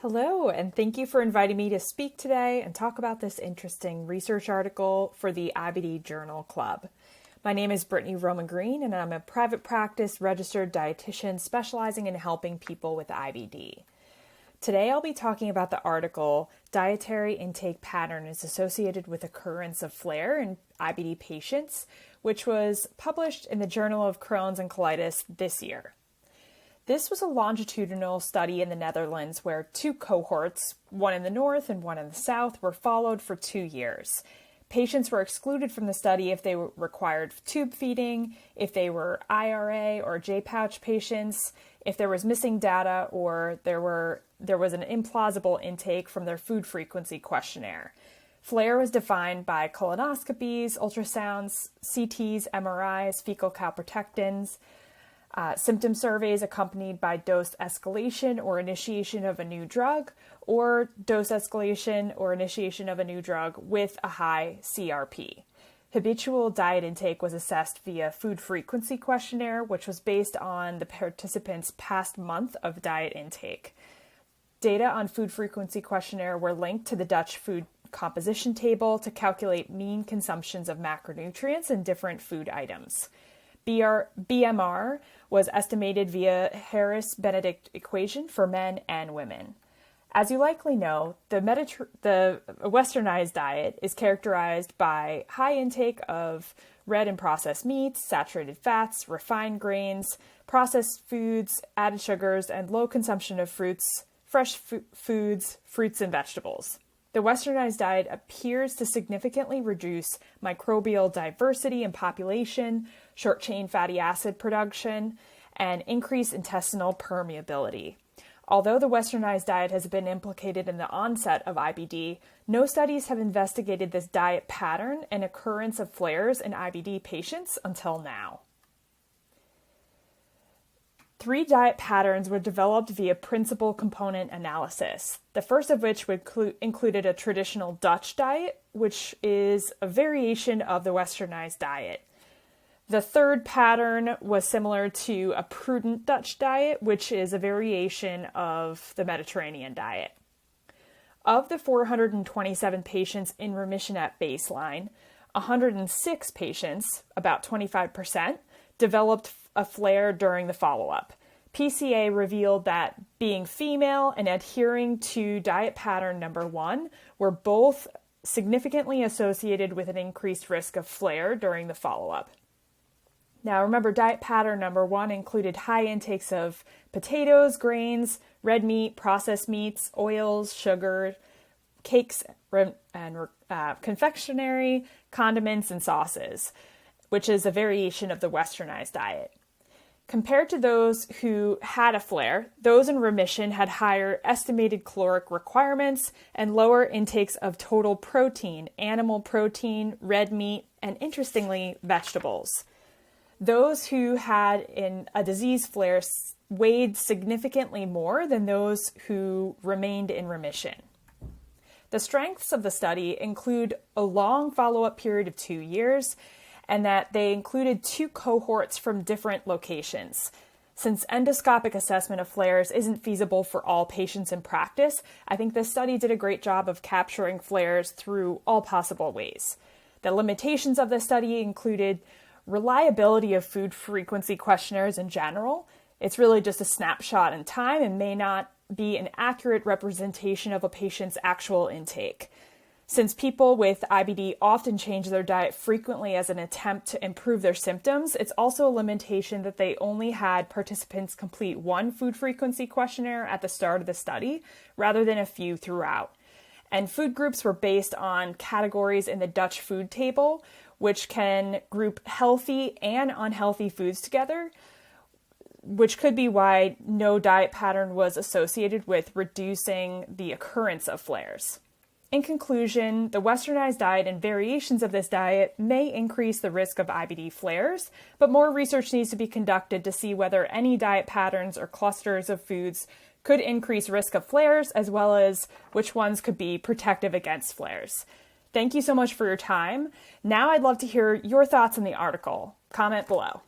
Hello, and thank you for inviting me to speak today and talk about this interesting research article for the IBD Journal Club. My name is Brittany Roman-Green, and I'm a private practice registered dietitian specializing in helping people with IBD. Today I'll be talking about the article, Dietary Intake Pattern is Associated with Occurrence of Flare in IBD Patients, which was published in the Journal of Crohns and Colitis this year. This was a longitudinal study in the Netherlands where two cohorts, one in the north and one in the south, were followed for 2 years. Patients were excluded from the study if they required tube feeding, if they were IRA or J-pouch patients, if there was missing data, or there was an implausible intake from their food frequency questionnaire. Flare was defined by colonoscopies, ultrasounds, CTs, MRIs, fecal calprotectins, symptom surveys accompanied by dose escalation or initiation of a new drug, or dose escalation or initiation of a new drug with a high CRP. Habitual diet intake was assessed via food frequency questionnaire, which was based on the participants' past month of diet intake. Data on food frequency questionnaire were linked to the Dutch food composition table to calculate mean consumptions of macronutrients in different food items. BMR was estimated via Harris-Benedict equation for men and women. As you likely know, the westernized diet is characterized by high intake of red and processed meats, saturated fats, refined grains, processed foods, added sugars, and low consumption of fruits, fresh foods, fruits, and vegetables. The westernized diet appears to significantly reduce microbial diversity in population, short-chain fatty acid production, and increase intestinal permeability. Although the westernized diet has been implicated in the onset of IBD, no studies have investigated this diet pattern and occurrence of flares in IBD patients until now. 3 diet patterns were developed via principal component analysis, the first of which included a traditional Dutch diet, which is a variation of the westernized diet. The third pattern was similar to a prudent Dutch diet, which is a variation of the Mediterranean diet. Of the 427 patients in remission at baseline, 106 patients, about 25%, developed a flare during the follow-up. PCA revealed that being female and adhering to diet pattern number 1 were both significantly associated with an increased risk of flare during the follow-up. Now remember, diet pattern number 1 included high intakes of potatoes, grains, red meat, processed meats, oils, sugar, cakes, and confectionery, condiments, and sauces, which is a variation of the westernized diet. Compared to those who had a flare, those in remission had higher estimated caloric requirements and lower intakes of total protein, animal protein, red meat, and interestingly, vegetables. Those who had a disease flare weighed significantly more than those who remained in remission. The strengths of the study include a long follow-up period of 2 years, and that they included 2 cohorts from different locations. Since endoscopic assessment of flares isn't feasible for all patients in practice, I think this study did a great job of capturing flares through all possible ways. The limitations of the study included reliability of food frequency questionnaires in general. It's really just a snapshot in time and may not be an accurate representation of a patient's actual intake. Since people with IBD often change their diet frequently as an attempt to improve their symptoms, it's also a limitation that they only had participants complete 1 food frequency questionnaire at the start of the study, rather than a few throughout. And food groups were based on categories in the Dutch food table, which can group healthy and unhealthy foods together, which could be why no diet pattern was associated with reducing the occurrence of flares. In conclusion, the westernized diet and variations of this diet may increase the risk of IBD flares, but more research needs to be conducted to see whether any diet patterns or clusters of foods could increase risk of flares, as well as which ones could be protective against flares. Thank you so much for your time. Now I'd love to hear your thoughts on the article. Comment below.